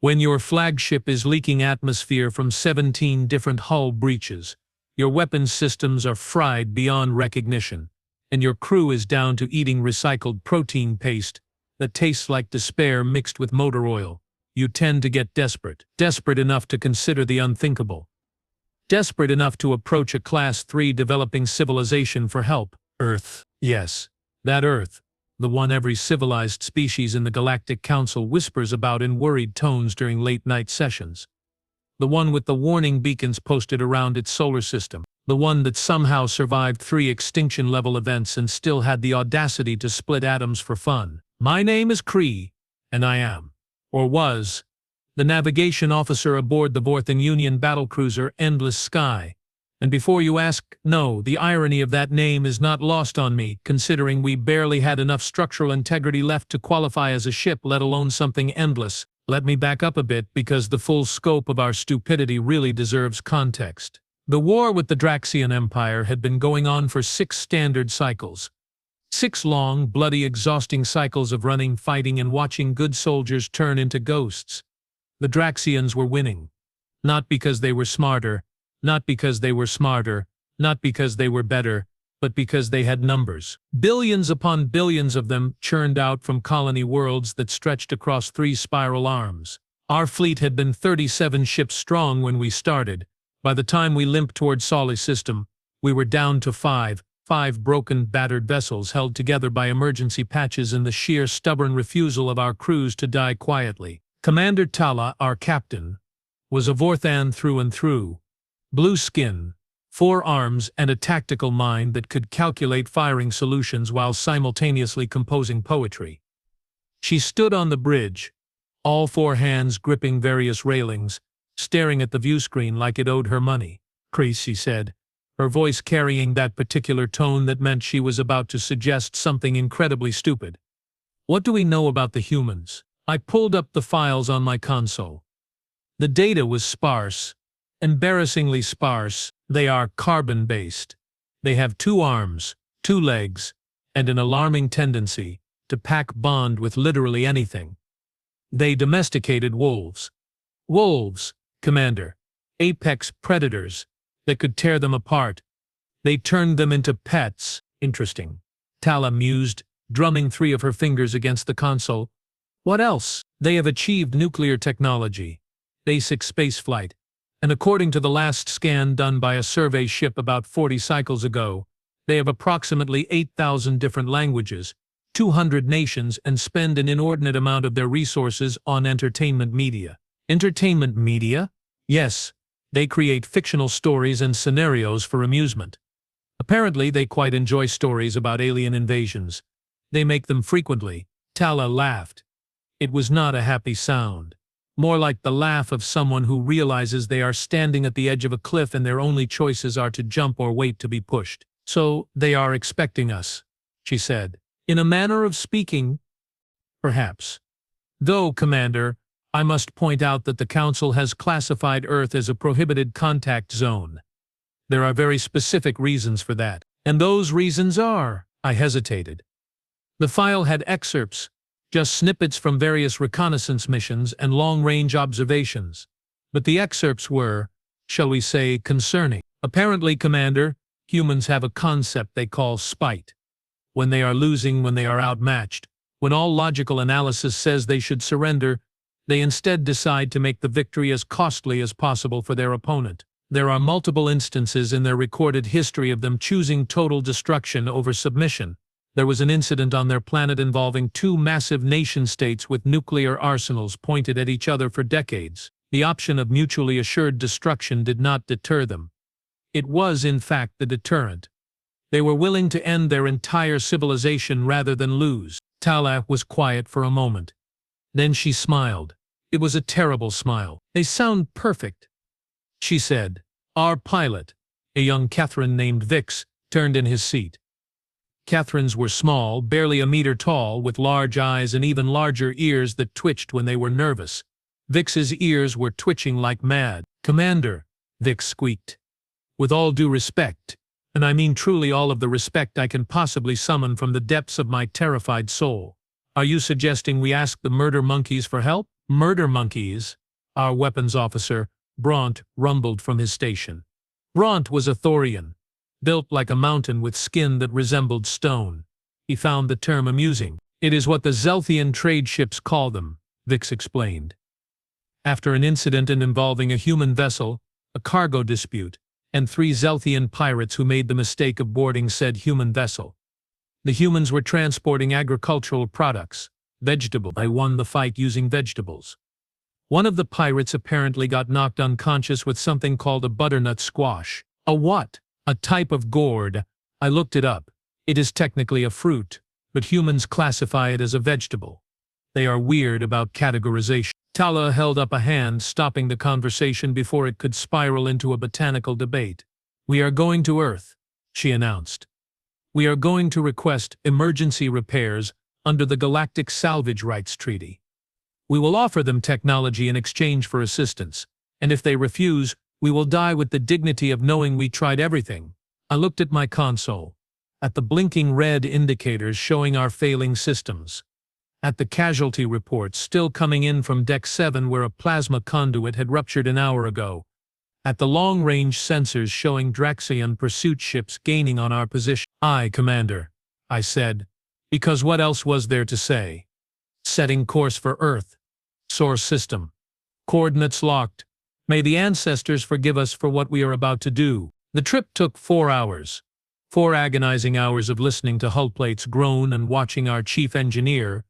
When your flagship is leaking atmosphere from 17 different hull breaches, your weapons systems are fried beyond recognition, and your crew is down to eating recycled protein paste that tastes like despair mixed with motor oil, you tend to get desperate. Desperate enough to consider the unthinkable. Desperate enough to approach a Class 3 developing civilization for help. Earth. Yes, that Earth. The one every civilized species in the Galactic Council whispers about in worried tones during late-night sessions. The one with the warning beacons posted around its solar system. The one that somehow survived 3 extinction-level events and still had the audacity to split atoms for fun. My name is Kree, and I am, or was, the navigation officer aboard the Vorthan Union battlecruiser Endless Sky. And before you ask, no, the irony of that name is not lost on me, considering we barely had enough structural integrity left to qualify as a ship, let alone something endless. Let me back up a bit, because the full scope of our stupidity really deserves context. The war with the Draxion Empire had been going on for 6 standard cycles. 6 long, bloody, exhausting cycles of running, fighting, and watching good soldiers turn into ghosts. The Draxians were winning. Not because they were smarter, not because they were smarter, not because they were better, but because they had numbers. Billions upon billions of them churned out from colony worlds that stretched across 3 spiral arms. Our fleet had been 37 ships strong when we started. By the time we limped toward Solly system, we were down to 5 broken, battered vessels held together by emergency patches and the sheer stubborn refusal of our crews to die quietly. Commander Talla, our captain, was a Vorthan through and through. Blue skin, 4 arms, and a tactical mind that could calculate firing solutions while simultaneously composing poetry. She stood on the bridge, all 4 hands gripping various railings, staring at the viewscreen like it owed her money. Kree, she said, her voice carrying that particular tone that meant she was about to suggest something incredibly stupid. What do we know about the humans? I pulled up the files on my console. The data was sparse, embarrassingly sparse. They are carbon-based. They have 2 arms, 2 legs, and an alarming tendency to pack bond with literally anything. They domesticated wolves. Wolves, Commander. Apex predators that could tear them apart. They turned them into pets. Interesting. Talla mused, drumming 3 of her fingers against the console. What else? They have achieved nuclear technology, basic spaceflight, and according to the last scan done by a survey ship about 40 cycles ago, they have approximately 8,000 different languages, 200 nations, and spend an inordinate amount of their resources on entertainment media. Entertainment media? Yes, they create fictional stories and scenarios for amusement. Apparently, they quite enjoy stories about alien invasions. They make them frequently. Talla laughed. It was not a happy sound. More like the laugh of someone who realizes they are standing at the edge of a cliff and their only choices are to jump or wait to be pushed. So, they are expecting us, she said. In a manner of speaking, perhaps. Though, Commander, I must point out that the Council has classified Earth as a prohibited contact zone. There are very specific reasons for that. And those reasons are… I hesitated. The file had excerpts, just snippets from various reconnaissance missions and long-range observations. But the excerpts were, shall we say, concerning. Apparently, Commander, humans have a concept they call spite. When they are losing, when they are outmatched, when all logical analysis says they should surrender, they instead decide to make the victory as costly as possible for their opponent. There are multiple instances in their recorded history of them choosing total destruction over submission. There was an incident on their planet involving 2 massive nation-states with nuclear arsenals pointed at each other for decades. The option of mutually assured destruction did not deter them. It was, in fact, the deterrent. They were willing to end their entire civilization rather than lose. Talla was quiet for a moment. Then she smiled. It was a terrible smile. They sound perfect, she said. Our pilot, a young Catherine named Vix, turned in his seat. Catherines were small, barely a meter tall, with large eyes and even larger ears that twitched when they were nervous. Vix's ears were twitching like mad. Commander, Vix squeaked. With all due respect, and I mean truly all of the respect I can possibly summon from the depths of my terrified soul, are you suggesting we ask the murder monkeys for help? Murder monkeys, our weapons officer, Bront, rumbled from his station. Bront was a Thorian, built like a mountain with skin that resembled stone. He found the term amusing. It is what the Zelthian trade ships call them, Vix explained. After an incident involving a human vessel, a cargo dispute, and 3 Zelthian pirates who made the mistake of boarding said human vessel. The humans were transporting agricultural products, vegetable. I won the fight using vegetables. One of the pirates apparently got knocked unconscious with something called a butternut squash. A what? A type of gourd. I looked it up. It is technically a fruit, but humans classify it as a vegetable. They are weird about categorization. Talla held up a hand, stopping the conversation before it could spiral into a botanical debate. We are going to Earth, she announced. We are going to request emergency repairs under the Galactic Salvage Rights Treaty. We will offer them technology in exchange for assistance, and if they refuse, we will die with the dignity of knowing we tried everything. I looked at my console, at the blinking red indicators showing our failing systems, at the casualty reports still coming in from Deck 7 where a plasma conduit had ruptured an hour ago, at the long-range sensors showing Draxion pursuit ships gaining on our position. Aye, Commander, I said, because what else was there to say? Setting course for Earth. Source system. Coordinates locked. May the ancestors forgive us for what we are about to do. The trip took 4 hours. 4 agonizing hours of listening to hull plates groan and watching our chief engineer,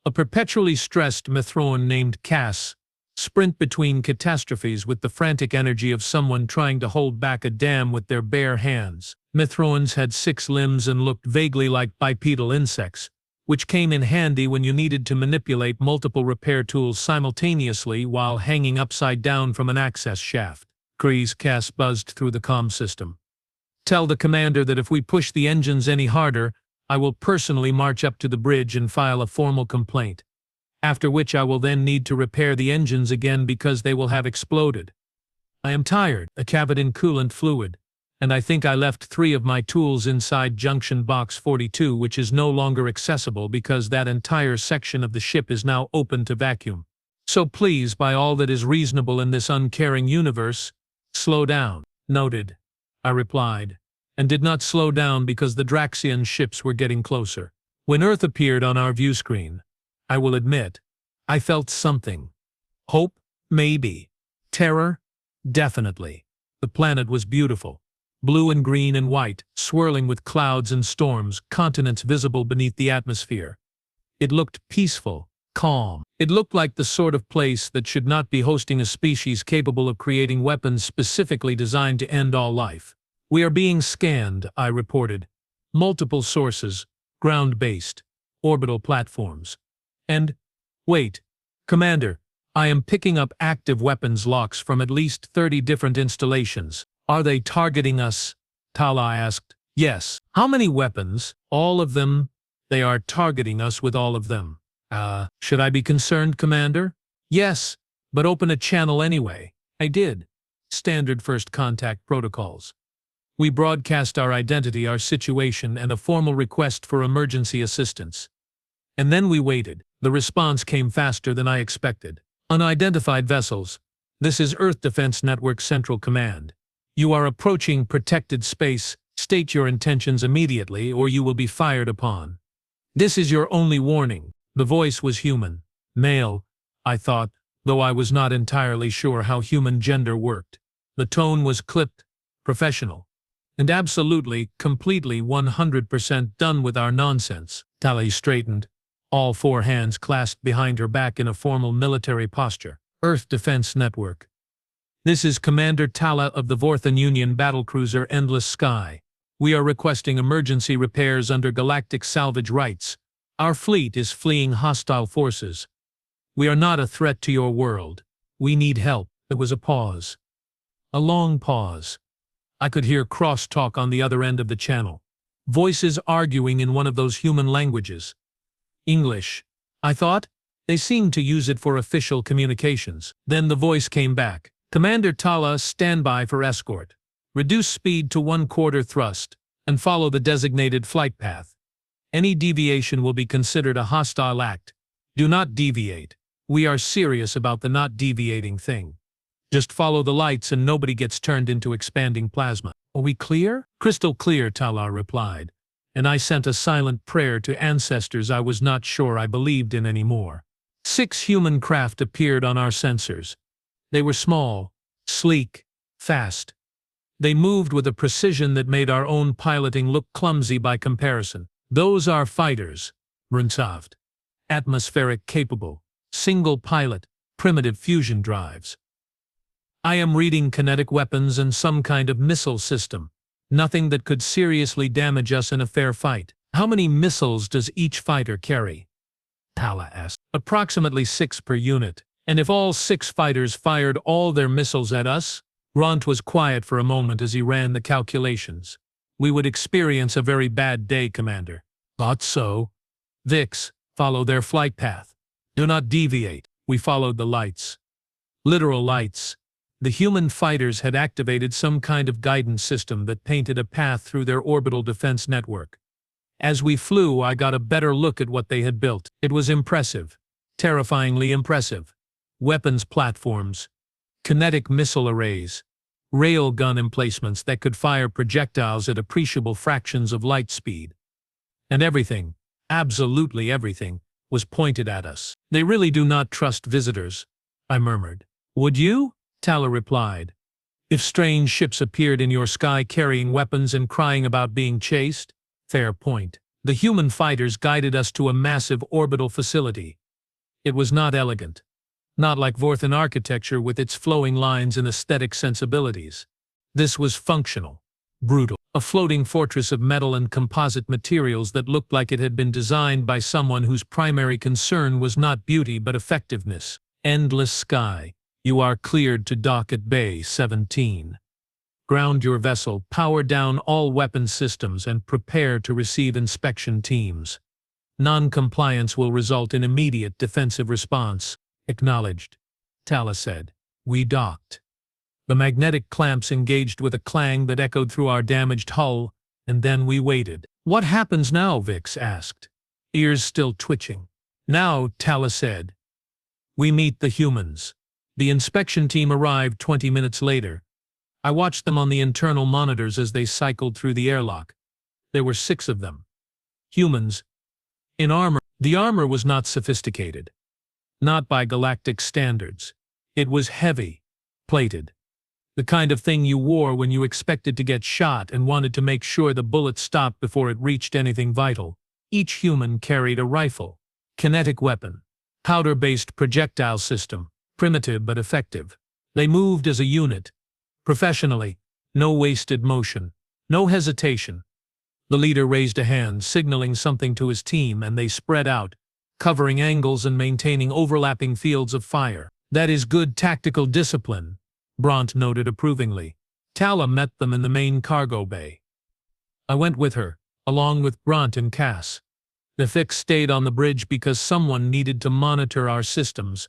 a perpetually stressed Mithroan named Cass, sprint between catastrophes with the frantic energy of someone trying to hold back a dam with their bare hands. Mithroans had 6 limbs and looked vaguely like bipedal insects, which came in handy when you needed to manipulate multiple repair tools simultaneously while hanging upside down from an access shaft. Cass buzzed through the comm system. Tell the commander that if we push the engines any harder, I will personally march up to the bridge and file a formal complaint, after which I will then need to repair the engines again because they will have exploded. I am tired, a cavity in coolant fluid, and I think I left 3 of my tools inside junction box 42, which is no longer accessible because that entire section of the ship is now open to vacuum. So please, by all that is reasonable in this uncaring universe, slow down. Noted, I replied, and did not slow down because the Draxion ships were getting closer. When Earth appeared on our view screen, I will admit, I felt something. Hope? Maybe. Terror? Definitely. The planet was beautiful. Blue and green and white, swirling with clouds and storms, continents visible beneath the atmosphere. It looked peaceful, calm. It looked like the sort of place that should not be hosting a species capable of creating weapons specifically designed to end all life. We are being scanned, I reported. Multiple sources, ground-based, orbital platforms. And, wait, Commander, I am picking up active weapons locks from at least 30 different installations. Are they targeting us? Talla asked. Yes. How many weapons? All of them. They are targeting us with all of them. Should I be concerned, Commander? Yes, but open a channel anyway. I did. Standard first contact protocols. We broadcast our identity, our situation, and a formal request for emergency assistance. And then we waited. The response came faster than I expected. Unidentified vessels. This is Earth Defense Network Central Command. You are approaching protected space. State your intentions immediately or you will be fired upon. This is your only warning. The voice was human. Male, I thought, though I was not entirely sure how human gender worked. The tone was clipped, professional, and absolutely, completely 100% done with our nonsense. Talla straightened, all 4 hands clasped behind her back in a formal military posture. Earth Defense Network. This is Commander Talla of the Vorthan Union battlecruiser Endless Sky. We are requesting emergency repairs under Galactic Salvage Rights. Our fleet is fleeing hostile forces. We are not a threat to your world. We need help. There was a pause. A long pause. I could hear crosstalk on the other end of the channel. Voices arguing in one of those human languages. English, I thought. They seemed to use it for official communications. Then the voice came back. Commander Talla, stand by for escort. Reduce speed to 1/4 thrust, and follow the designated flight path. Any deviation will be considered a hostile act. Do not deviate. We are serious about the not deviating thing. Just follow the lights and nobody gets turned into expanding plasma. Are we clear? Crystal clear, Talla replied, and I sent a silent prayer to ancestors I was not sure I believed in anymore. 6 human craft appeared on our sensors. They were small, sleek, fast. They moved with a precision that made our own piloting look clumsy by comparison. Those are fighters, Brunsavd. Atmospheric capable, single pilot, primitive fusion drives. I am reading kinetic weapons and some kind of missile system. Nothing that could seriously damage us in a fair fight. How many missiles does each fighter carry? Talla asked. Approximately 6 per unit. And if all 6 fighters fired all their missiles at us? Grant was quiet for a moment as he ran the calculations. We would experience a very bad day, Commander. Thought so. Vix, follow their flight path. Do not deviate. We followed the lights. Literal lights. The human fighters had activated some kind of guidance system that painted a path through their orbital defense network. As we flew, I got a better look at what they had built. It was impressive. Terrifyingly impressive. Weapons platforms, kinetic missile arrays, railgun emplacements that could fire projectiles at appreciable fractions of light speed. And everything, absolutely everything, was pointed at us. They really do not trust visitors, I murmured. Would you? Talla replied. If strange ships appeared in your sky carrying weapons and crying about being chased? Fair point. The human fighters guided us to a massive orbital facility. It was not elegant. Not like Vorthan architecture with its flowing lines and aesthetic sensibilities. This was functional, brutal. A floating fortress of metal and composite materials that looked like it had been designed by someone whose primary concern was not beauty but effectiveness. Endless sky. You are cleared to dock at Bay 17. Ground your vessel, power down all weapon systems, and prepare to receive inspection teams. Non-compliance will result in immediate defensive response. Acknowledged, Talla said. We docked. The magnetic clamps engaged with a clang that echoed through our damaged hull, and then we waited. What happens now? Vix asked, ears still twitching. Now, Talla said. We meet the humans. The inspection team arrived 20 minutes later. I watched them on the internal monitors as they cycled through the airlock. There were 6 of them. Humans. In armor. The armor was not sophisticated. Not by galactic standards. It was heavy, plated. The kind of thing you wore when you expected to get shot and wanted to make sure the bullet stopped before it reached anything vital. Each human carried a rifle, kinetic weapon, powder-based projectile system, primitive but effective. They moved as a unit, professionally, no wasted motion, no hesitation. The leader raised a hand, signaling something to his team, and they spread out, covering angles and maintaining overlapping fields of fire. That is good tactical discipline, Bront noted approvingly. Talla met them in the main cargo bay. I went with her, along with Bront and Cass. The Vix stayed on the bridge because someone needed to monitor our systems,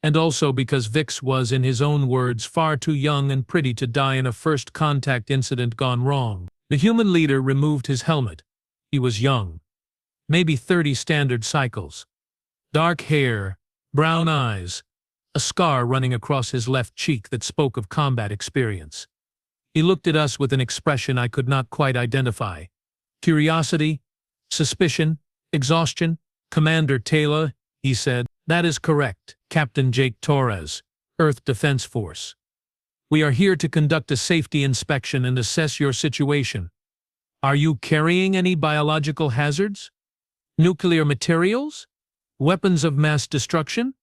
and also because Vix was, in his own words, far too young and pretty to die in a first contact incident gone wrong. The human leader removed his helmet. He was young. Maybe 30 standard cycles. Dark hair, brown eyes, a scar running across his left cheek that spoke of combat experience. He looked at us with an expression I could not quite identify. Curiosity? Suspicion? Exhaustion? Commander Talla, he said. That is correct, Captain Jake Torres, Earth Defense Force. We are here to conduct a safety inspection and assess your situation. Are you carrying any biological hazards? Nuclear materials? Weapons of mass destruction?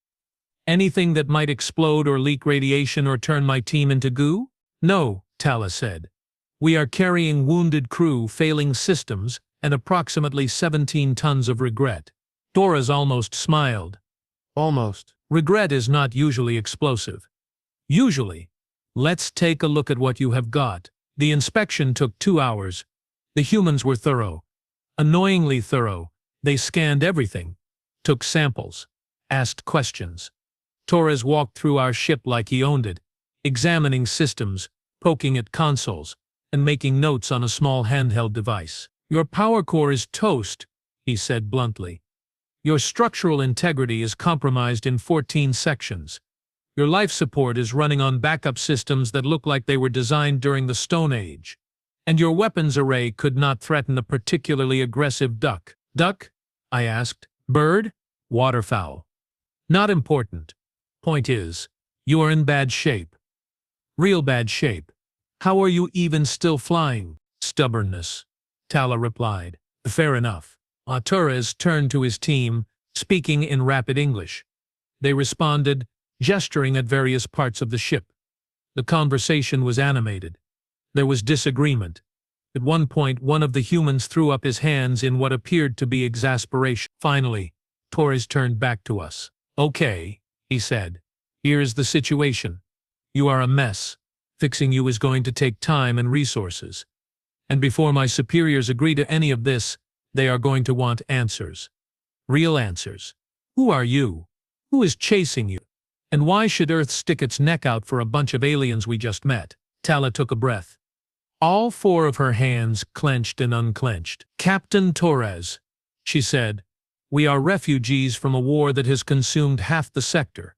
Anything that might explode or leak radiation or turn my team into goo? No, Talla said. We are carrying wounded crew, failing systems, and approximately 17 tons of regret. Torres almost smiled. Almost. Regret is not usually explosive. Usually. Let's take a look at what you have got. The inspection took 2 hours. The humans were thorough. Annoyingly thorough. They scanned everything. Took samples. Asked questions. Torres walked through our ship like he owned it, examining systems, poking at consoles, and making notes on a small handheld device. Your power core is toast, he said bluntly. Your structural integrity is compromised in 14 sections. Your life support is running on backup systems that look like they were designed during the Stone Age. And your weapons array could not threaten a particularly aggressive duck. Duck? I asked. Bird? Waterfowl. Not important. Point is, you are in bad shape. Real bad shape. How are you even still flying? Stubbornness, Talla replied. Fair enough. Torres turned to his team, speaking in rapid English. They responded, gesturing at various parts of the ship. The conversation was animated. There was disagreement. At one point, one of the humans threw up his hands in what appeared to be exasperation. Finally, Torres turned back to us. Okay, he said. Here's the situation. You are a mess. Fixing you is going to take time and resources. And before my superiors agree to any of this, they are going to want answers. Real answers. Who are you? Who is chasing you? And why should Earth stick its neck out for a bunch of aliens we just met? Talla took a breath. All four of her hands clenched and unclenched. Captain Torres, she said, we are refugees from a war that has consumed half the sector.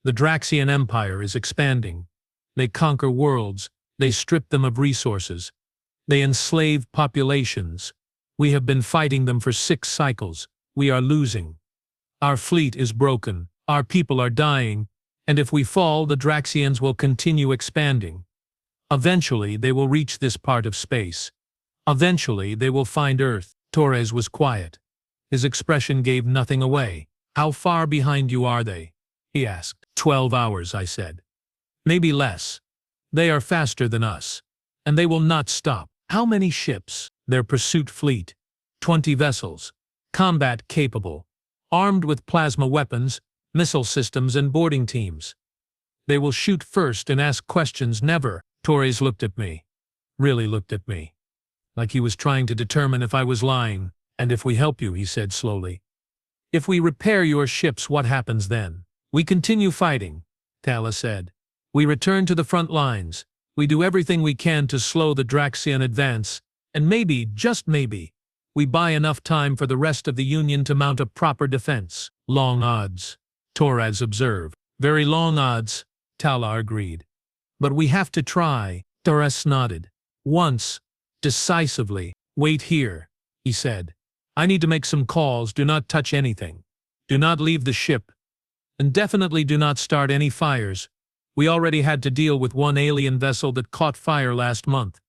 The Draxion Empire is expanding. They conquer worlds. They strip them of resources. They enslave populations. We have been fighting them for 6 cycles. We are losing. Our fleet is broken. Our people are dying. And if we fall, the Draxians will continue expanding. Eventually, they will reach this part of space. Eventually, they will find Earth. Torres was quiet. His expression gave nothing away. How far behind you are they? He asked. 12 hours, I said. Maybe less. They are faster than us. And they will not stop. How many ships? Their pursuit fleet. 20 vessels. Combat capable. Armed with plasma weapons, missile systems and boarding teams. They will shoot first and ask questions never. Torres looked at me. Really looked at me. Like he was trying to determine if I was lying. And if we help you, he said slowly. If we repair your ships, what happens then? We continue fighting, Talla said. We return to the front lines. We do everything we can to slow the Draxian advance. And maybe, just maybe, we buy enough time for the rest of the Union to mount a proper defense. Long odds, Torres observed. Very long odds, Talla agreed. But we have to try. Torres nodded. Once, decisively. Wait here, he said. I need to make some calls. Do not touch anything. Do not leave the ship. And definitely do not start any fires. We already had to deal with one alien vessel that caught fire last month.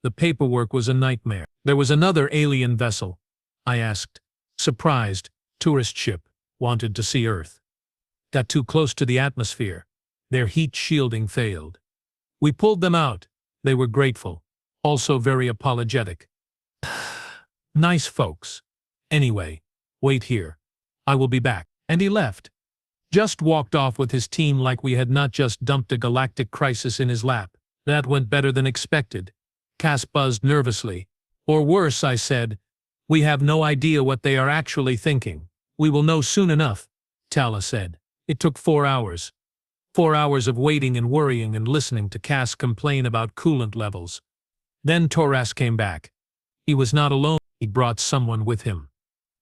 The paperwork was a nightmare. There was another alien vessel, I asked. Surprised, tourist ship, wanted to see Earth. Got too close to the atmosphere. Their heat shielding failed. We pulled them out. They were grateful. Also very apologetic. Nice folks. Anyway, wait here. I will be back. And he left. Just walked off with his team like we had not just dumped a galactic crisis in his lap. That went better than expected. Cass buzzed nervously. Or worse, I said. We have no idea what they are actually thinking. We will know soon enough, Talla said. It took 4 hours. 4 hours of waiting and worrying and listening to Cass complain about coolant levels. Then Torres came back. He was not alone. He brought someone with him.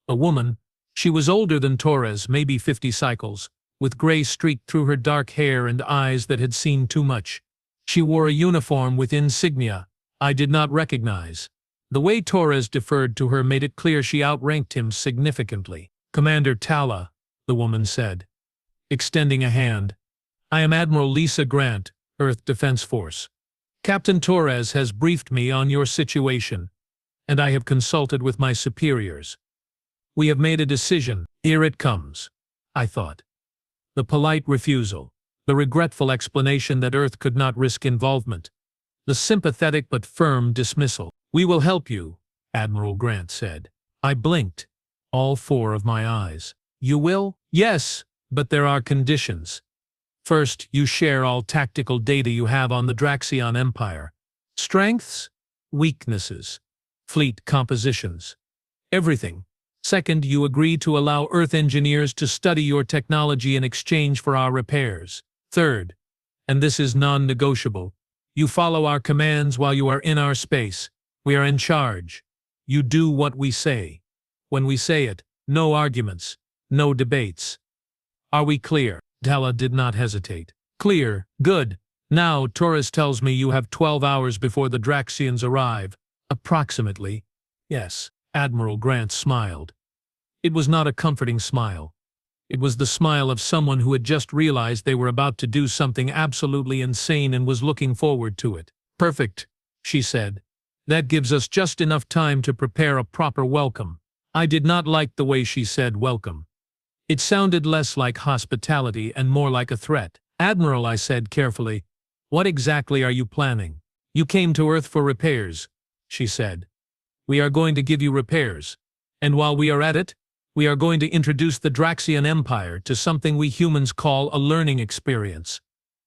A woman. She was older than Torres, maybe 50 cycles, with gray streaked through her dark hair and eyes that had seen too much. She wore a uniform with insignia I did not recognize. The way Torres deferred to her made it clear she outranked him significantly. Commander Talla, the woman said, extending a hand. I am Admiral Lisa Grant, Earth Defense Force. Captain Torres has briefed me on your situation, and I have consulted with my superiors. We have made a decision. Here it comes, I thought. The polite refusal, the regretful explanation that Earth could not risk involvement, the sympathetic but firm dismissal. We will help you, Admiral Grant said. I blinked, all 4 of my eyes. You will? Yes, but there are conditions. First, you share all tactical data you have on the Draxion Empire. Strengths, weaknesses, fleet compositions, everything. Second, you agree to allow Earth engineers to study your technology in exchange for our repairs. Third, and this is non-negotiable, you follow our commands while you are in our space. We are in charge. You do what we say. When we say it, no arguments. No debates. Are we clear? Talla did not hesitate. Clear. Good. Now, Torres tells me you have 12 hours before the Draxians arrive. Approximately. Yes. Admiral Grant smiled. It was not a comforting smile. It was the smile of someone who had just realized they were about to do something absolutely insane and was looking forward to it. Perfect, she said. That gives us just enough time to prepare a proper welcome. I did not like the way she said welcome. It sounded less like hospitality and more like a threat. Admiral, I said carefully, what exactly are you planning? You came to Earth for repairs, she said. We are going to give you repairs. And while we are at it, we are going to introduce the Draxion Empire to something we humans call a learning experience.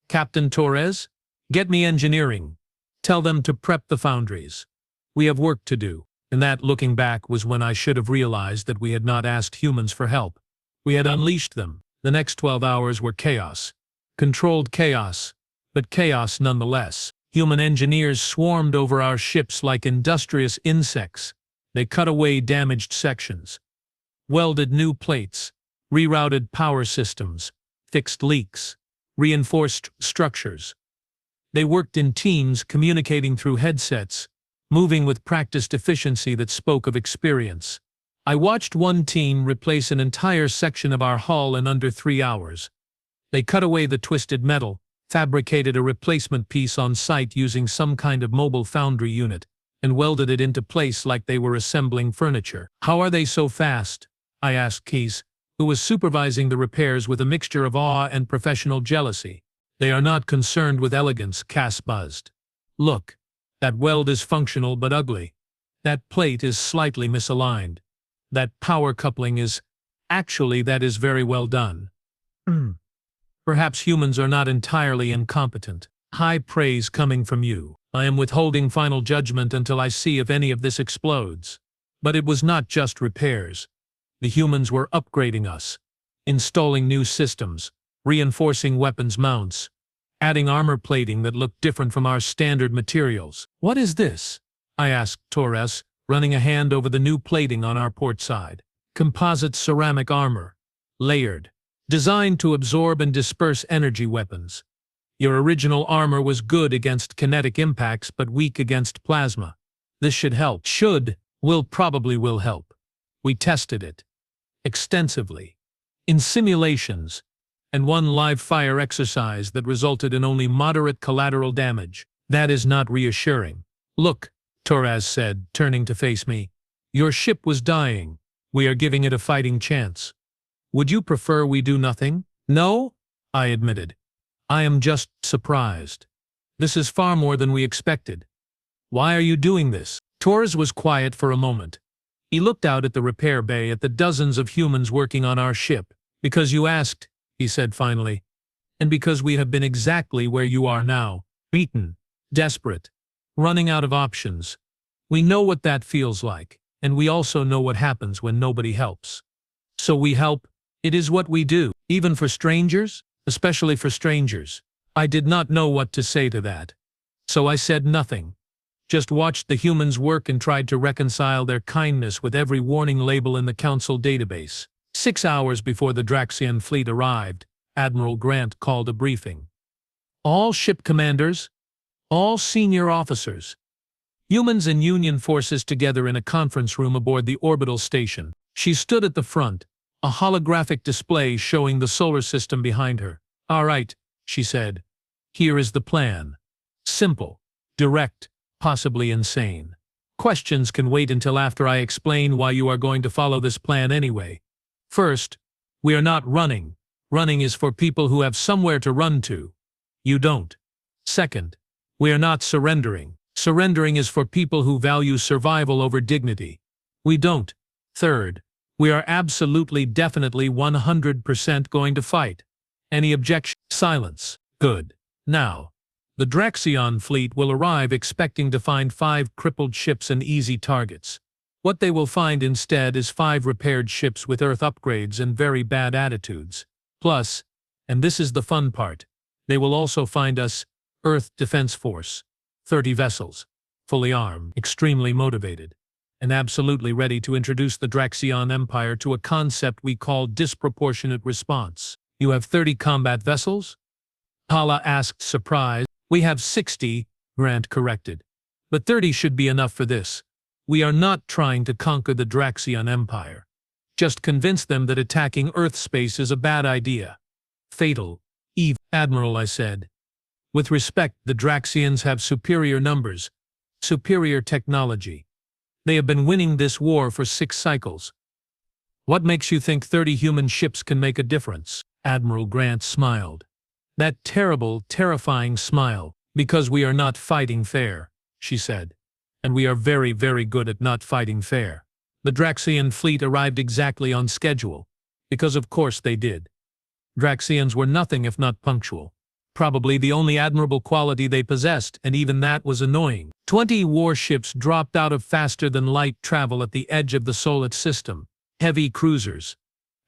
Captain Torres, get me engineering. Tell them to prep the foundries. We have work to do. And that, looking back, was when I should have realized that we had not asked humans for help. We had unleashed them. The next 12 hours were chaos. Controlled chaos, but chaos nonetheless. Human engineers swarmed over our ships like industrious insects. They cut away damaged sections, welded new plates, rerouted power systems, fixed leaks, reinforced structures. They worked in teams, communicating through headsets, moving with practiced efficiency that spoke of experience. I watched one team replace an entire section of our hull in under 3 hours. They cut away the twisted metal, fabricated a replacement piece on site using some kind of mobile foundry unit, and welded it into place like they were assembling furniture. How are they so fast? I asked Keys, who was supervising the repairs with a mixture of awe and professional jealousy. They are not concerned with elegance, Cass buzzed. Look, that weld is functional but ugly. That plate is slightly misaligned. That power coupling is… Actually, that is very well done. Perhaps humans are not entirely incompetent. High praise coming from you. I am withholding final judgment until I see if any of this explodes. But it was not just repairs. The humans were upgrading us, installing new systems, reinforcing weapons mounts, adding armor plating that looked different from our standard materials. What is this? I asked Torres, running a hand over the new plating on our port side. Composite ceramic armor, layered, designed to absorb and disperse energy weapons. Your original armor was good against kinetic impacts but weak against plasma. This should help. Probably will help. We tested it extensively, in simulations, and one live-fire exercise that resulted in only moderate collateral damage. That is not reassuring. Look, Torres said, turning to face me. Your ship was dying. We are giving it a fighting chance. Would you prefer we do nothing? No, I admitted. I am just surprised. This is far more than we expected. Why are you doing this? Torres was quiet for a moment. He looked out at the repair bay at the dozens of humans working on our ship. Because you asked, he said finally. And because we have been exactly where you are now. Beaten. Desperate. Running out of options. We know what that feels like. And we also know what happens when nobody helps. So we help. It is what we do. Even for strangers? Especially for strangers. I did not know what to say to that. So I said nothing. Just watched the humans work and tried to reconcile their kindness with every warning label in the Council database. 6 hours before the Draxion fleet arrived, Admiral Grant called a briefing. All ship commanders, all senior officers, humans and Union forces together in a conference room aboard the orbital station. She stood at the front, a holographic display showing the solar system behind her. All right, she said. Here is the plan. Simple, direct, possibly insane. Questions can wait until after I explain why you are going to follow this plan anyway. First, we are not running. Running is for people who have somewhere to run to. You don't. Second, we are not surrendering. Surrendering is for people who value survival over dignity. We don't. Third, we are absolutely, definitely 100% going to fight. Any objection? Silence. Good. Now, the Draxion fleet will arrive expecting to find 5 crippled ships and easy targets. What they will find instead is 5 repaired ships with Earth upgrades and very bad attitudes. Plus, and this is the fun part, they will also find us, Earth Defense Force, 30 vessels, fully armed, extremely motivated. and absolutely ready to introduce the Draxion Empire to a concept we call disproportionate response. You have 30 combat vessels? Talla asked, surprised. We have 60, Grant corrected. But 30 should be enough for this. We are not trying to conquer the Draxion Empire. Just convince them that attacking Earth space is a bad idea. Fatal. Admiral, I said. With respect, the Draxions have superior numbers, superior technology. They have been winning this war for 6 cycles. What makes you think 30 human ships can make a difference? Admiral Grant smiled. That terrible, terrifying smile. Because we are not fighting fair, she said. And we are very, very good at not fighting fair. The Draxion fleet arrived exactly on schedule. Because of course they did. Draxions were nothing if not punctual. Probably the only admirable quality they possessed, and even that was annoying. 20 warships dropped out of faster-than-light travel at the edge of the Solar system. Heavy cruisers,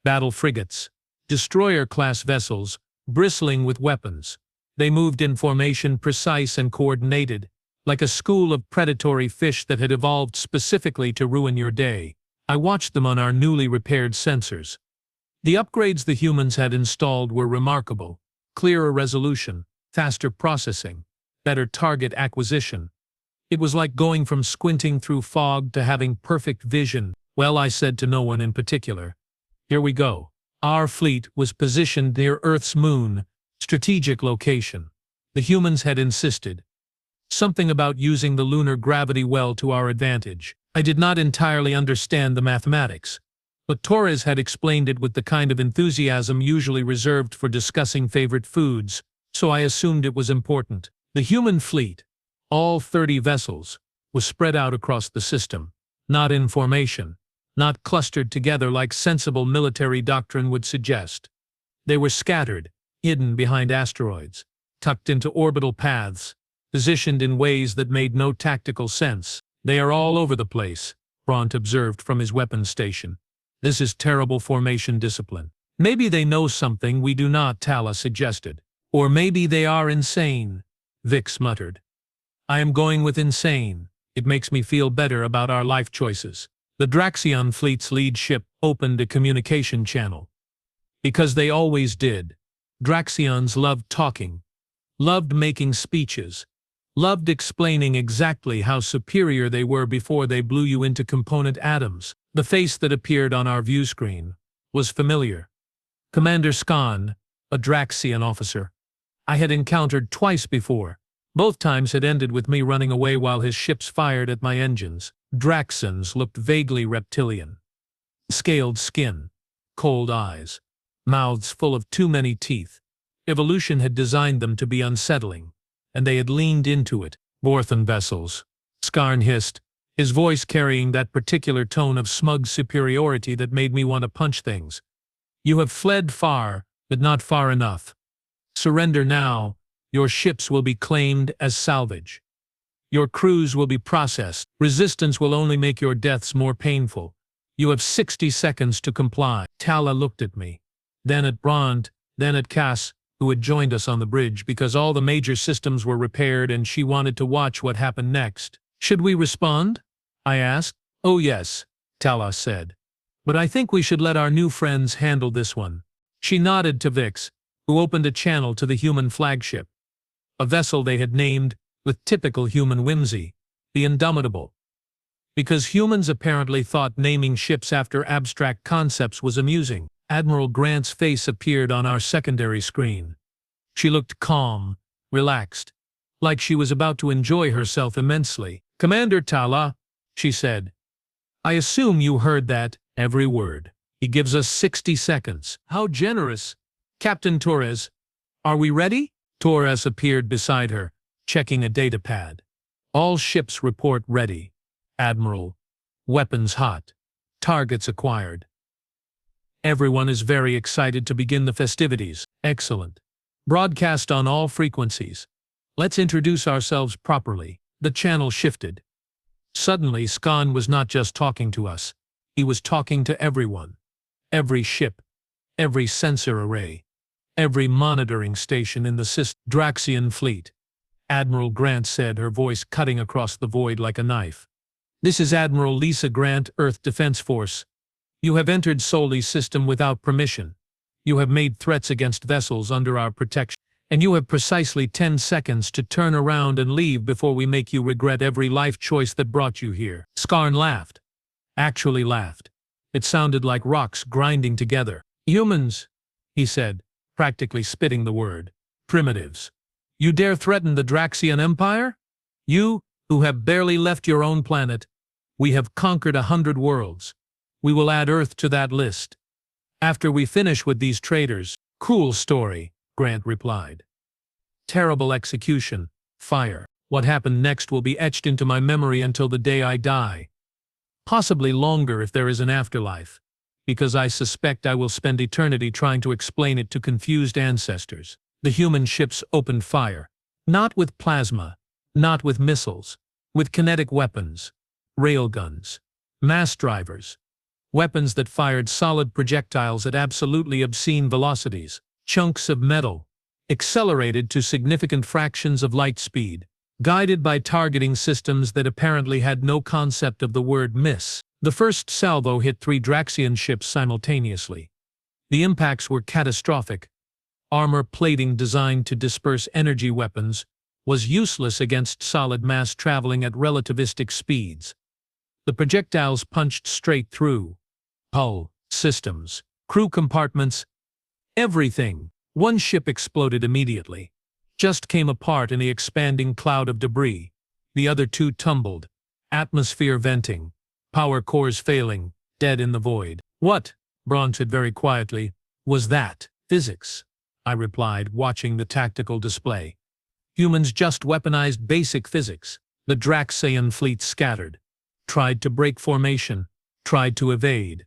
battle frigates, destroyer-class vessels, bristling with weapons. They moved in formation precise and coordinated, like a school of predatory fish that had evolved specifically to ruin your day. I watched them on our newly repaired sensors. The upgrades the humans had installed were remarkable. Clearer resolution, faster processing, better target acquisition. It was like going from squinting through fog to having perfect vision. Well, I said to no one in particular. Here we go. Our fleet was positioned near Earth's moon, strategic location. The humans had insisted. Something about using the lunar gravity well to our advantage. I did not entirely understand the mathematics, but Torres had explained it with the kind of enthusiasm usually reserved for discussing favorite foods, so I assumed it was important. The human fleet, all 30 vessels, was spread out across the system, not in formation, not clustered together like sensible military doctrine would suggest. They were scattered, hidden behind asteroids, tucked into orbital paths, positioned in ways that made no tactical sense. They are all over the place, Bront observed from his weapons station. This is terrible formation discipline. Maybe they know something we do not, Talla suggested. Or maybe they are insane, Vix muttered. I am going with insane. It makes me feel better about our life choices. The Draxion fleet's lead ship opened a communication channel. Because they always did. Draxions loved talking, loved making speeches, loved explaining exactly how superior they were before they blew you into component atoms. The face that appeared on our view screen was familiar. Commander Skan, a Draxion officer. I had encountered twice before. Both times had ended with me running away while his ships fired at my engines. Draxions looked vaguely reptilian. Scaled skin, cold eyes, mouths full of too many teeth. Evolution had designed them to be unsettling, and they had leaned into it. Borthan vessels, Skarn hissed, his voice carrying that particular tone of smug superiority that made me want to punch things. You have fled far, but not far enough. Surrender now. Your ships will be claimed as salvage. Your crews will be processed. Resistance will only make your deaths more painful. You have 60 seconds to comply. Talla looked at me, then at Bront, then at Cass, who had joined us on the bridge because all the major systems were repaired and she wanted to watch what happened next. Should we respond? I asked. Oh yes, Talla said. But I think we should let our new friends handle this one. She nodded to Vix, who opened a channel to the human flagship. A vessel they had named, with typical human whimsy, the Indomitable. Because humans apparently thought naming ships after abstract concepts was amusing, Admiral Grant's face appeared on our secondary screen. She looked calm, relaxed, like she was about to enjoy herself immensely. Commander Talla, she said. I assume you heard that, every word. He gives us 60 seconds. How generous. Captain Torres, are we ready? Torres appeared beside her, checking a datapad. All ships report ready. Admiral. Weapons hot. Targets acquired. Everyone is very excited to begin the festivities. Excellent. Broadcast on all frequencies. Let's introduce ourselves properly. The channel shifted. Suddenly, Skan was not just talking to us. He was talking to everyone. Every ship. Every sensor array. Every monitoring station in the Draxion fleet. Admiral Grant said, her voice cutting across the void like a knife. This is Admiral Lisa Grant, Earth Defense Force. You have entered Soli's system without permission. You have made threats against vessels under our protection, and you have precisely 10 seconds to turn around and leave before we make you regret every life choice that brought you here." Skarn laughed. Actually laughed. It sounded like rocks grinding together. "Humans," he said, practically spitting the word. "Primitives. You dare threaten the Draxion Empire? You, who have barely left your own planet. We have conquered 100 worlds. We will add Earth to that list. After we finish with these traitors." "Cool story," Grant replied. "Terrible execution. Fire. What happened next will be etched into my memory until the day I die. Possibly longer if there is an afterlife, because I suspect I will spend eternity trying to explain it to confused ancestors." The human ships opened fire. Not with plasma, not with missiles, with kinetic weapons, railguns, mass drivers, weapons that fired solid projectiles at absolutely obscene velocities, chunks of metal, accelerated to significant fractions of light speed, guided by targeting systems that apparently had no concept of the word miss. The first salvo hit 3 Draxion ships simultaneously. The impacts were catastrophic. Armor plating designed to disperse energy weapons was useless against solid mass traveling at relativistic speeds. The projectiles punched straight through hull, systems, crew compartments, everything. One ship exploded immediately, just came apart in the expanding cloud of debris. The other 2 tumbled, atmosphere venting, power cores failing, dead in the void. "What," Braun said very quietly, "was that?" "Physics," I replied, watching the tactical display. "Humans just weaponized basic physics." The Draxion fleet scattered, tried to break formation, tried to evade.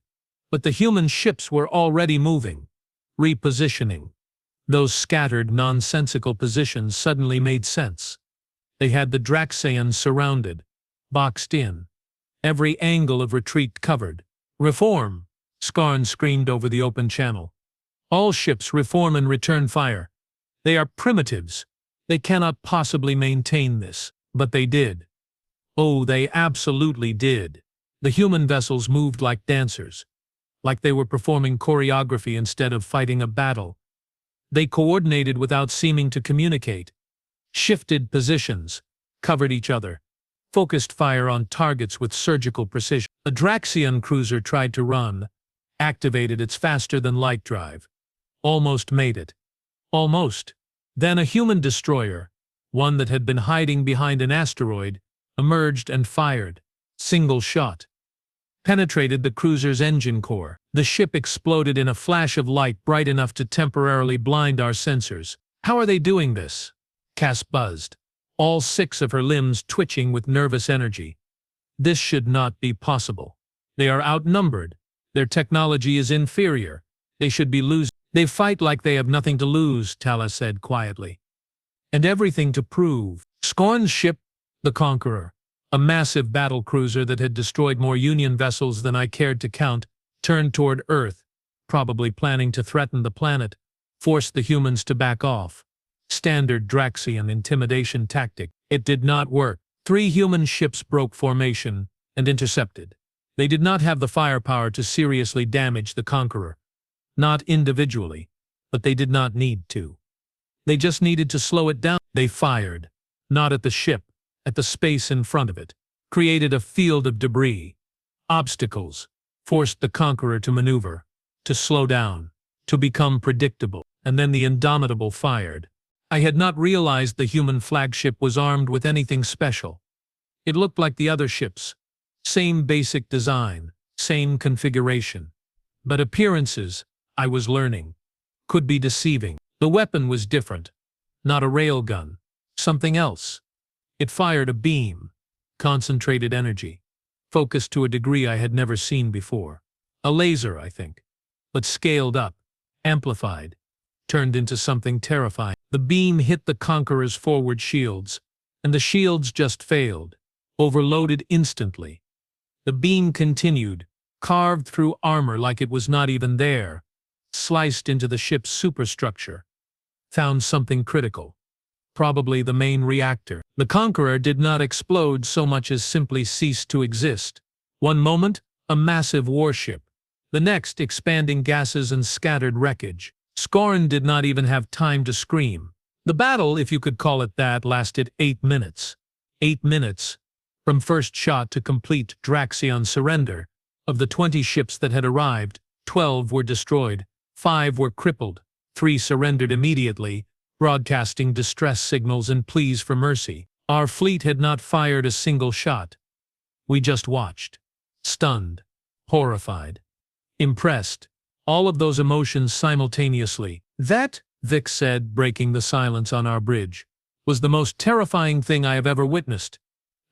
But the human ships were already moving, repositioning. Those scattered, nonsensical positions suddenly made sense. They had the Draxion surrounded, boxed in, every angle of retreat covered. "Reform!" Skarn screamed over the open channel. "All ships reform and return fire. They are primitives. They cannot possibly maintain this." But they did. Oh, they absolutely did. The human vessels moved like dancers, like they were performing choreography instead of fighting a battle. They coordinated without seeming to communicate, shifted positions, covered each other, focused fire on targets with surgical precision. A Draxion cruiser tried to run, activated its faster-than-light drive. Almost made it. Almost. Then a human destroyer, one that had been hiding behind an asteroid, emerged and fired. Single shot. Penetrated the cruiser's engine core. The ship exploded in a flash of light bright enough to temporarily blind our sensors. "How are they doing this?" Cass buzzed, all 6 of her limbs twitching with nervous energy. "This should not be possible. They are outnumbered. Their technology is inferior. They should be losing." "They fight like they have nothing to lose," Talla said quietly. "And everything to prove." Skarn's ship, the Conqueror, a massive battle cruiser that had destroyed more Union vessels than I cared to count, turned toward Earth, probably planning to threaten the planet, force the humans to back off. Standard Draxion intimidation tactic. It did not work. 3 human ships broke formation and intercepted. They did not have the firepower to seriously damage the Conqueror. Not individually, but they did not need to. They just needed to slow it down. They fired, not at the ship, at the space in front of it, created a field of debris, obstacles, forced the Conqueror to maneuver, to slow down, to become predictable. And then the Indomitable fired. I had not realized the human flagship was armed with anything special. It looked like the other ships. Same basic design, same configuration. But appearances, I was learning, could be deceiving. The weapon was different. Not a railgun. Something else. It fired a beam. Concentrated energy. Focused to a degree I had never seen before. A laser, I think. But scaled up. Amplified. Turned into something terrifying. The beam hit the Conqueror's forward shields, and the shields just failed. Overloaded instantly. The beam continued, carved through armor like it was not even there. Sliced into the ship's superstructure. Found something critical. probably the main reactor. The Conqueror did not explode so much as simply cease to exist. One moment, a massive warship. The next, expanding gases and scattered wreckage. Scorn did not even have time to scream. The battle, if you could call it that, lasted 8 minutes. 8 minutes. From first shot to complete Draxion surrender. Of the 20 ships that had arrived, 12 were destroyed, 5 were crippled, 3 surrendered immediately, broadcasting distress signals and pleas for mercy. Our fleet had not fired a single shot. We just watched. Stunned. Horrified. Impressed. All of those emotions simultaneously. That, Vic said, breaking the silence on our bridge, was the most terrifying thing I have ever witnessed.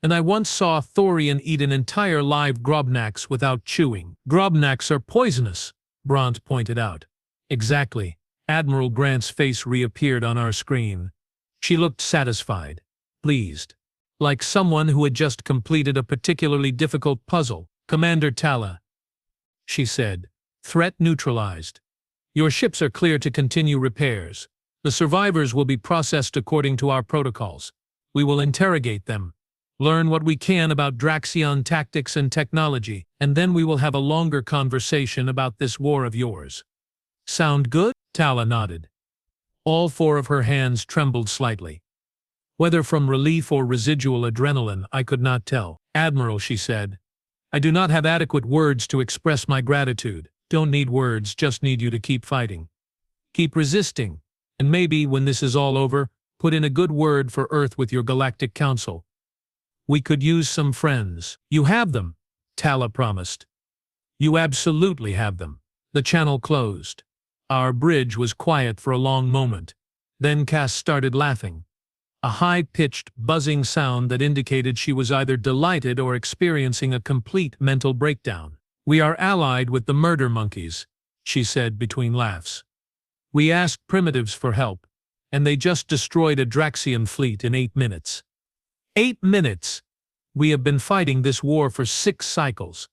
And I once saw Thorian eat an entire live grobnax without chewing. Grobnax are poisonous, Bront pointed out. Exactly. Admiral Grant's face reappeared on our screen. She looked satisfied, pleased, like someone who had just completed a particularly difficult puzzle. Commander Talla, she said, threat neutralized. Your ships are clear to continue repairs. The survivors will be processed according to our protocols. We will interrogate them, learn what we can about Draxion tactics and technology, and then we will have a longer conversation about this war of yours. Sound good? Talla nodded. All 4 of her hands trembled slightly. Whether from relief or residual adrenaline, I could not tell. Admiral, she said, I do not have adequate words to express my gratitude. Don't need words, just need you to keep fighting. Keep resisting, and maybe, when this is all over, put in a good word for Earth with your Galactic Council. We could use some friends. You have them, Talla promised. You absolutely have them. The channel closed. Our bridge was quiet for a long moment. Then Cass started laughing. A high-pitched, buzzing sound that indicated she was either delighted or experiencing a complete mental breakdown. We are allied with the murder monkeys, she said between laughs. We asked primitives for help, and they just destroyed a Draxion fleet in 8 minutes. 8 minutes! We have been fighting this war for 6 cycles.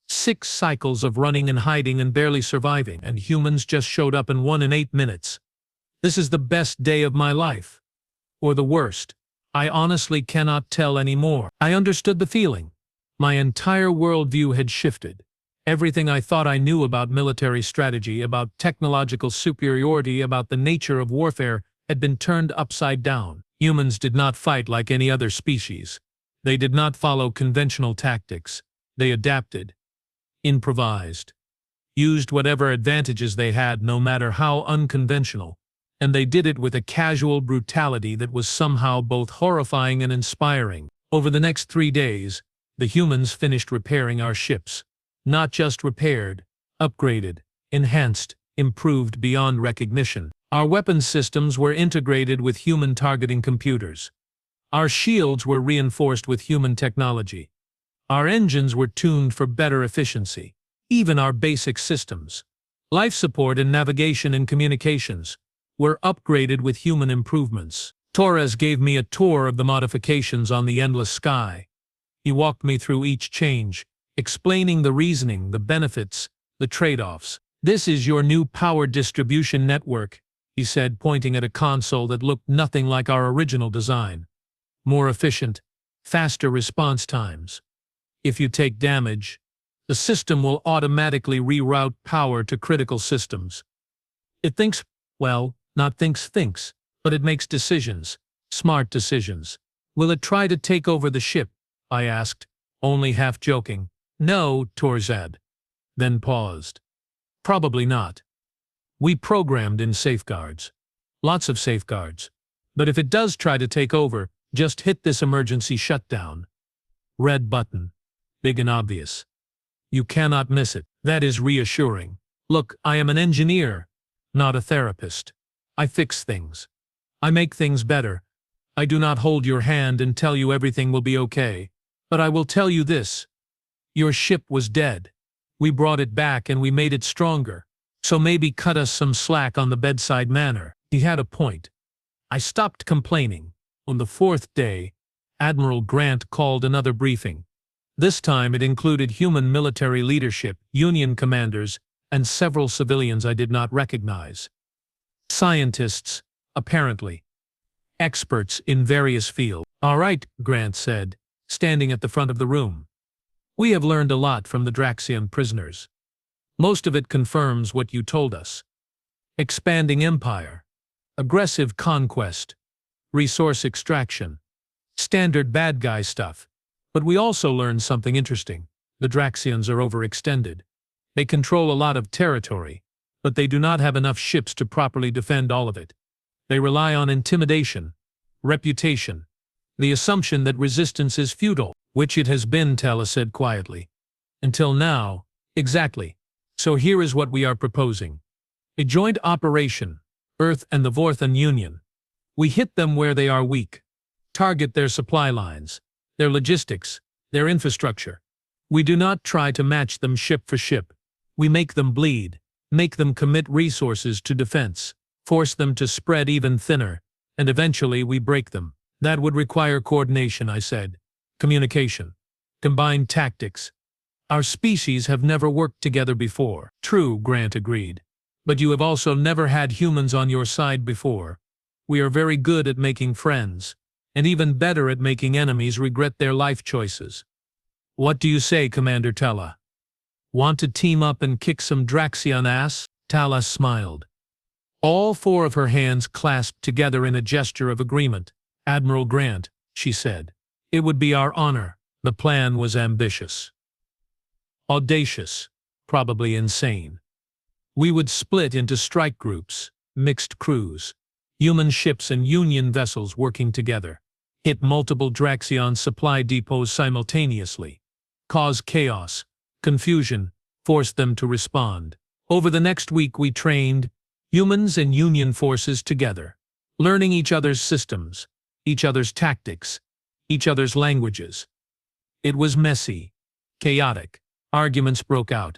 6 cycles of running and hiding and barely surviving, and humans just showed up and won in 8 minutes. This is the best day of my life. Or the worst. I honestly cannot tell anymore. I understood the feeling. My entire worldview had shifted. Everything I thought I knew about military strategy, about technological superiority, about the nature of warfare, had been turned upside down. Humans did not fight like any other species. They did not follow conventional tactics. They adapted, improvised, used whatever advantages they had, no matter how unconventional. And they did it with a casual brutality that was somehow both horrifying and inspiring. Over the next 3 days, the humans finished repairing our ships. Not just repaired, upgraded, enhanced, improved beyond recognition. Our weapons systems were integrated with human targeting computers. Our shields were reinforced with human technology. Our engines were tuned for better efficiency. Even our basic systems, life support and navigation and communications, were upgraded with human improvements. Torres gave me a tour of the modifications on the endless sky. He walked me through each change, explaining the reasoning, the benefits, the trade-offs. This is your new power distribution network, he said, pointing at a console that looked nothing like our original design. More efficient, faster response times. If you take damage, the system will automatically reroute power to critical systems. It thinks, well, not thinks, but it makes decisions, smart decisions. Will it try to take over the ship? I asked, only half joking. No, Torres said, then paused. Probably not. We programmed in safeguards. Lots of safeguards. But if it does try to take over, just hit this emergency shutdown. Red button. Big and obvious. You cannot miss it. That is reassuring. Look, I am an engineer, not a therapist. I fix things. I make things better. I do not hold your hand and tell you everything will be okay. But I will tell you this. Your ship was dead. We brought it back and we made it stronger. So maybe cut us some slack on the bedside manner. He had a point. I stopped complaining. On the 4th day, Admiral Grant called another briefing. This time it included human military leadership, Union commanders, and several civilians I did not recognize. Scientists, apparently. experts in various fields. "All right," Grant said, standing at the front of the room. "We have learned a lot from the Draxion prisoners. Most of it confirms what you told us. Expanding empire, aggressive conquest, resource extraction, standard bad guy stuff. But we also learned something interesting. The Draxions are overextended. They control a lot of territory, but they do not have enough ships to properly defend all of it. They rely on intimidation, reputation, the assumption that resistance is futile, which it has been," Talla said quietly. "Until now, exactly. So here is what we are proposing. A joint operation, Earth and the Vorthan Union. We hit them where they are weak. Target their supply lines, their logistics, their infrastructure. We do not try to match them ship for ship. We make them bleed, make them commit resources to defense, force them to spread even thinner, and eventually we break them. That would require coordination," I said. "Communication. Combined tactics. Our species have never worked together before." "True," Grant agreed. "But you have also never had humans on your side before. We are very good at making friends, and even better at making enemies regret their life choices. What do you say, Commander Talla? Want to team up and kick some Draxion ass?" Talla smiled. All four of her hands clasped together in a gesture of agreement. "Admiral Grant," she said, "it would be our honor." The plan was ambitious. Audacious, probably insane. We would split into strike groups, mixed crews, human ships and Union vessels working together, hit multiple Draxion supply depots simultaneously, cause chaos, confusion, force them to respond. Over the next week we trained humans and Union forces together, learning each other's systems, each other's tactics, each other's languages. It was messy, chaotic. Arguments broke out.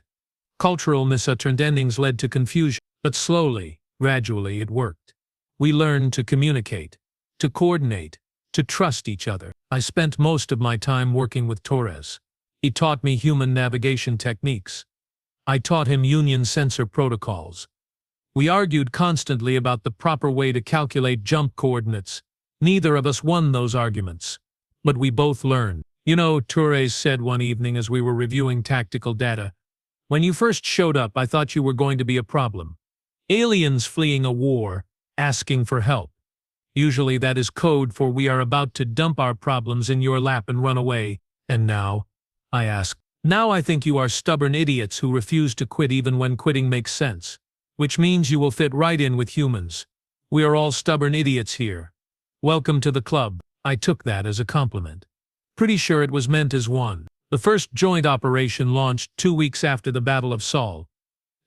Cultural misunderstandings led to confusion. But slowly, gradually it worked. We learned to communicate, to coordinate, to trust each other. I spent most of my time working with Torres. He taught me human navigation techniques. I taught him Union sensor protocols. We argued constantly about the proper way to calculate jump coordinates. Neither of us won those arguments. But we both learned. "You know," Torres said one evening as we were reviewing tactical data, "when you first showed up I thought you were going to be a problem. Aliens fleeing a war, asking for help. Usually that is code for we are about to dump our problems in your lap and run away. And now?" I asked. "Now I think you are stubborn idiots who refuse to quit even when quitting makes sense. Which means you will fit right in with humans. We are all stubborn idiots here. Welcome to the club." I took that as a compliment. Pretty sure it was meant as one. The first joint operation launched 2 weeks after the Battle of Sol.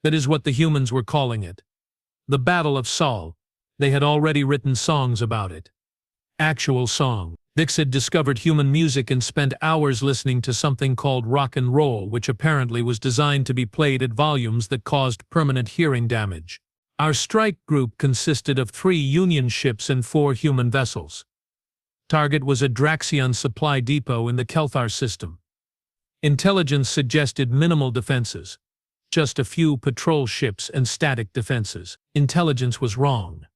That is what the humans were calling it. The Battle of Sol. They had already written songs about it. Actual song. Vix had discovered human music and spent hours listening to something called rock and roll, which apparently was designed to be played at volumes that caused permanent hearing damage. Our strike group consisted of 3 Union ships and 4 human vessels. Target was a Draxion supply depot in the Kelthar system. Intelligence suggested minimal defenses. Just a few patrol ships and static defenses. Intelligence was wrong.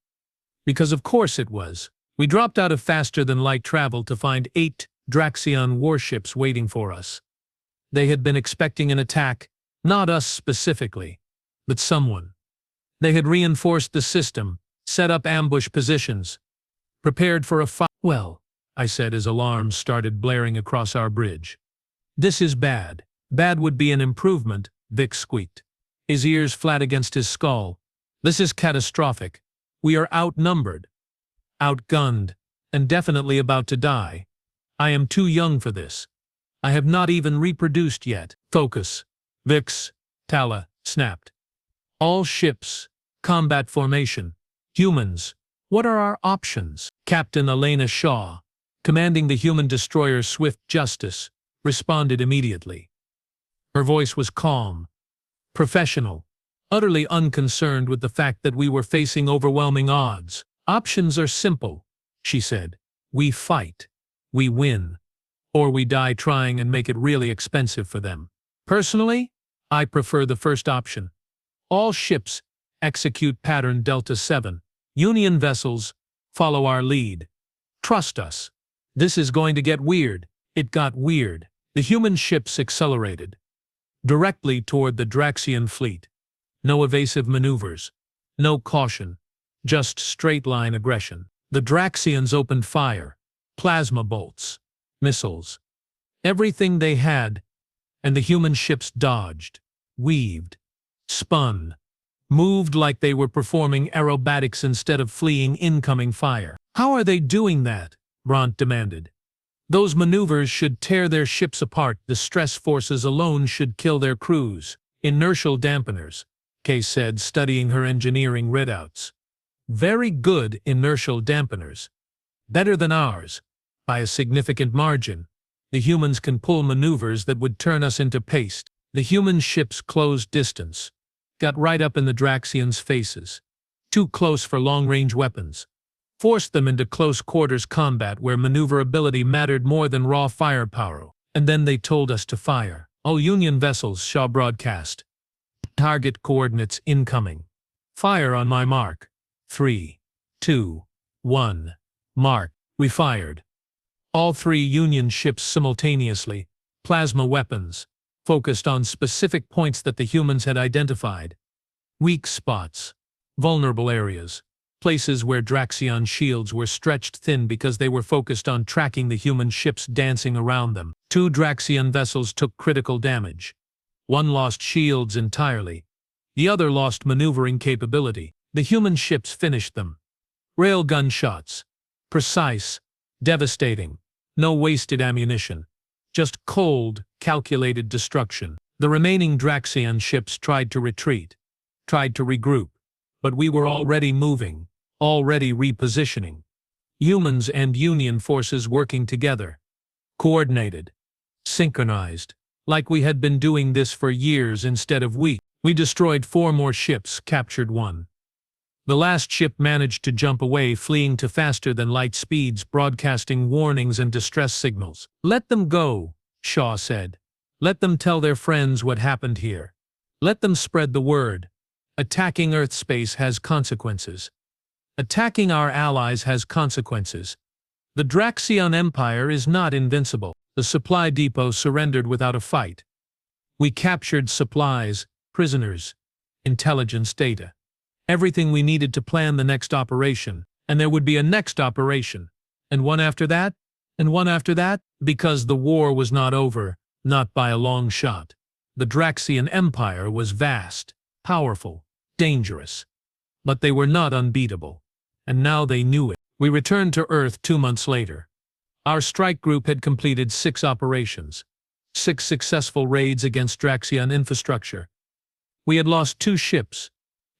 Because of course it was. We dropped out of faster-than-light travel to find 8 Draxion warships waiting for us. They had been expecting an attack, not us specifically, but someone. They had reinforced the system, set up ambush positions, prepared for a fight. "Well," I said as alarms started blaring across our bridge. "This is bad." "Bad would be an improvement," Vic squeaked, his ears flat against his skull. "This is catastrophic. We are outnumbered, outgunned, and definitely about to die. I am too young for this. I have not even reproduced yet." "Focus, Vix," Talla snapped. "All ships, combat formation. Humans, what are our options?" Captain Elena Shaw, commanding the human destroyer Swift Justice, responded immediately. Her voice was calm, professional, utterly unconcerned with the fact that we were facing overwhelming odds. "Options are simple," she said. "We fight, we win, or we die trying and make it really expensive for them. Personally, I prefer the first option. All ships execute pattern Delta 7. Union vessels follow our lead. Trust us. This is going to get weird. It got weird. The human ships accelerated directly toward the Draxion fleet. No evasive maneuvers. No caution. Just straight-line aggression. The Draxions opened fire. Plasma bolts. Missiles. Everything they had, and the human ships dodged, weaved, spun, moved like they were performing aerobatics instead of fleeing incoming fire. How are they doing that? Bront demanded. Those maneuvers should tear their ships apart. The stress forces alone should kill their crews. Inertial dampeners, Kay said, studying her engineering readouts. Very good inertial dampeners. Better than ours, by a significant margin. The humans can pull maneuvers that would turn us into paste. The human ships closed distance, got right up in the Draxions' faces. Too close for long-range weapons. Forced them into close-quarters combat where maneuverability mattered more than raw firepower. And then they told us to fire. All Union vessels, Shaw broadcast. Target coordinates incoming. Fire on my mark. 3, 2, 1. Mark. We fired. All 3 Union ships simultaneously, plasma weapons, focused on specific points that the humans had identified. Weak spots, vulnerable areas, places where Draxion shields were stretched thin because they were focused on tracking the human ships dancing around them. 2 Draxion vessels took critical damage. One lost shields entirely. The other lost maneuvering capability. The human ships finished them. Railgun shots. Precise. Devastating. No wasted ammunition. Just cold, calculated destruction. The remaining Draxion ships tried to retreat. Tried to regroup. But we were already moving. Already repositioning. Humans and Union forces working together. Coordinated. Synchronized. Like we had been doing this for years instead of weeks. We destroyed 4 more ships, captured 1. The last ship managed to jump away, fleeing to faster than light speeds, broadcasting warnings and distress signals. Let them go, Shaw said. Let them tell their friends what happened here. Let them spread the word. Attacking Earth space has consequences. Attacking our allies has consequences. The Draxion Empire is not invincible. The supply depot surrendered without a fight. We captured supplies, prisoners, intelligence data. Everything we needed to plan the next operation, and there would be a next operation, and one after that, and one after that, because the war was not over, not by a long shot. The Draxion Empire was vast, powerful, dangerous. But they were not unbeatable, and now they knew it. We returned to Earth 2 months later. Our strike group had completed 6 operations, 6 successful raids against Draxion infrastructure. We had lost 2 ships,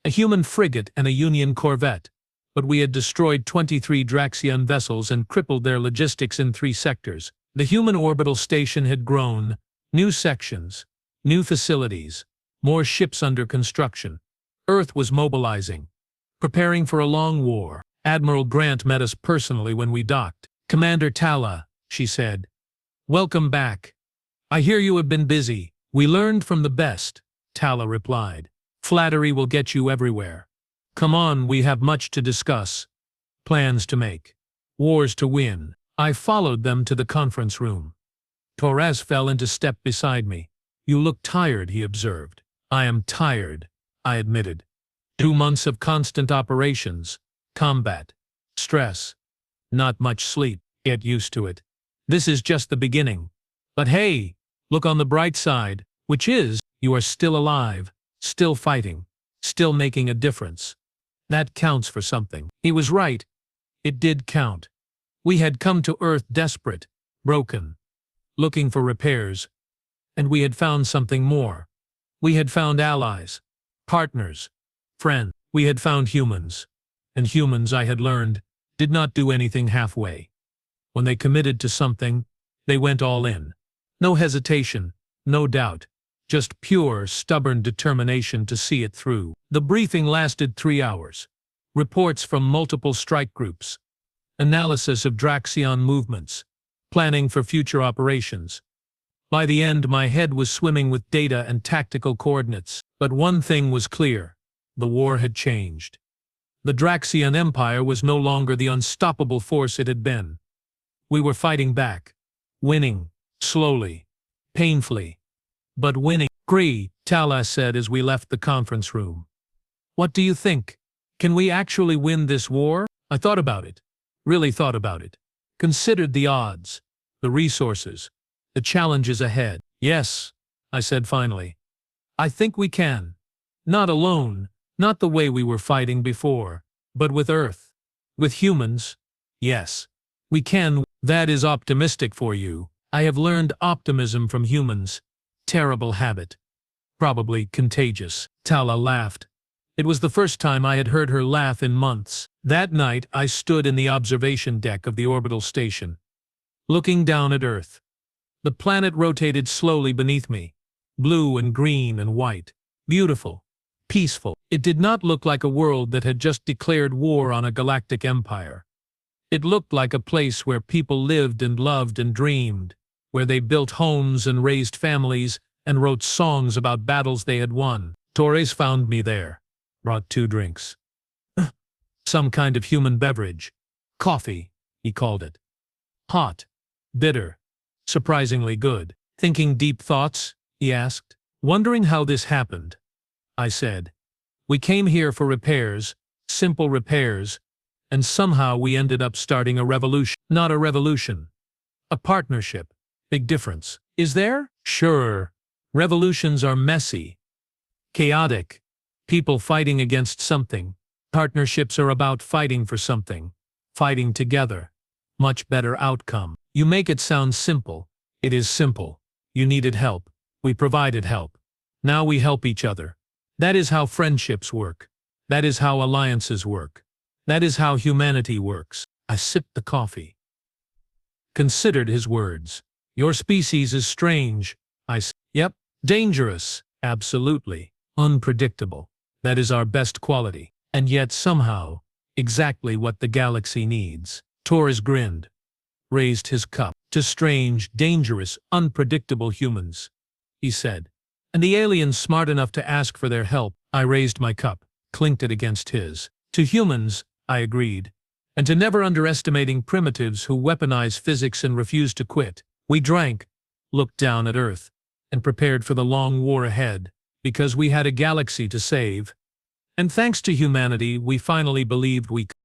a human frigate and a Union corvette, but we had destroyed 23 Draxion vessels and crippled their logistics in 3 sectors. The human orbital station had grown, new sections, new facilities, more ships under construction. Earth was mobilizing, preparing for a long war. Admiral Grant met us personally when we docked. Commander Talla, she said. Welcome back. I hear you have been busy. We learned from the best, Talla replied. Flattery will get you everywhere. Come on, we have much to discuss. Plans to make. Wars to win. I followed them to the conference room. Torres fell into step beside me. You look tired, he observed. I am tired, I admitted. 2 months of constant operations, combat, stress, not much sleep. Get used to it. This is just the beginning. But hey, look on the bright side, which is, you are still alive. Still fighting, still making a difference. That counts for something. He was right. It did count. We had come to Earth desperate, broken, looking for repairs. And we had found something more. We had found allies, partners, friends. We had found humans. And humans, I had learned, did not do anything halfway. When they committed to something, they went all in. No hesitation, no doubt. Just pure, stubborn determination to see it through. The briefing lasted 3 hours. Reports from multiple strike groups. Analysis of Draxion movements. Planning for future operations. By the end, my head was swimming with data and tactical coordinates. But one thing was clear. The war had changed. The Draxion Empire was no longer the unstoppable force it had been. We were fighting back. Winning. Slowly. Painfully. But winning. Agree, Talla said as we left the conference room. What do you think? Can we actually win this war? I thought about it. Really thought about it. Considered the odds. The resources. The challenges ahead. Yes, I said finally. I think we can. Not alone. Not the way we were fighting before. But with Earth. With humans. Yes. We can. That is optimistic for you. I have learned optimism from humans. Terrible habit. Probably contagious. Talla laughed. It was the first time I had heard her laugh in months. That night I stood in the observation deck of the orbital station, looking down at Earth. The planet rotated slowly beneath me, blue and green and white, beautiful, peaceful. It did not look like a world that had just declared war on a galactic empire. It looked like a place where people lived and loved and dreamed, where they built homes and raised families and wrote songs about battles they had won. Torres found me there, brought 2 drinks. Some kind of human beverage. Coffee, he called it. Hot, bitter, surprisingly good. Thinking deep thoughts, he asked. Wondering how this happened. I said. We came here for repairs, simple repairs, and somehow we ended up starting a revolution. Not a revolution. A partnership. Big difference. Is there? Sure. Revolutions are messy. Chaotic. People fighting against something. Partnerships are about fighting for something. Fighting together. Much better outcome. You make it sound simple. It is simple. You needed help. We provided help. Now we help each other. That is how friendships work. That is how alliances work. That is how humanity works. I sipped the coffee. Considered his words. Your species is strange, I said. Yep. Dangerous. Absolutely. Unpredictable. That is our best quality. And yet somehow, exactly what the galaxy needs. Torres grinned. Raised his cup. To strange, dangerous, unpredictable humans, he said. And the aliens smart enough to ask for their help. I raised my cup, clinked it against his. To humans, I agreed. And to never underestimating primitives who weaponize physics and refuse to quit. We drank, looked down at Earth, and prepared for the long war ahead, because we had a galaxy to save. And thanks to humanity, we finally believed we could.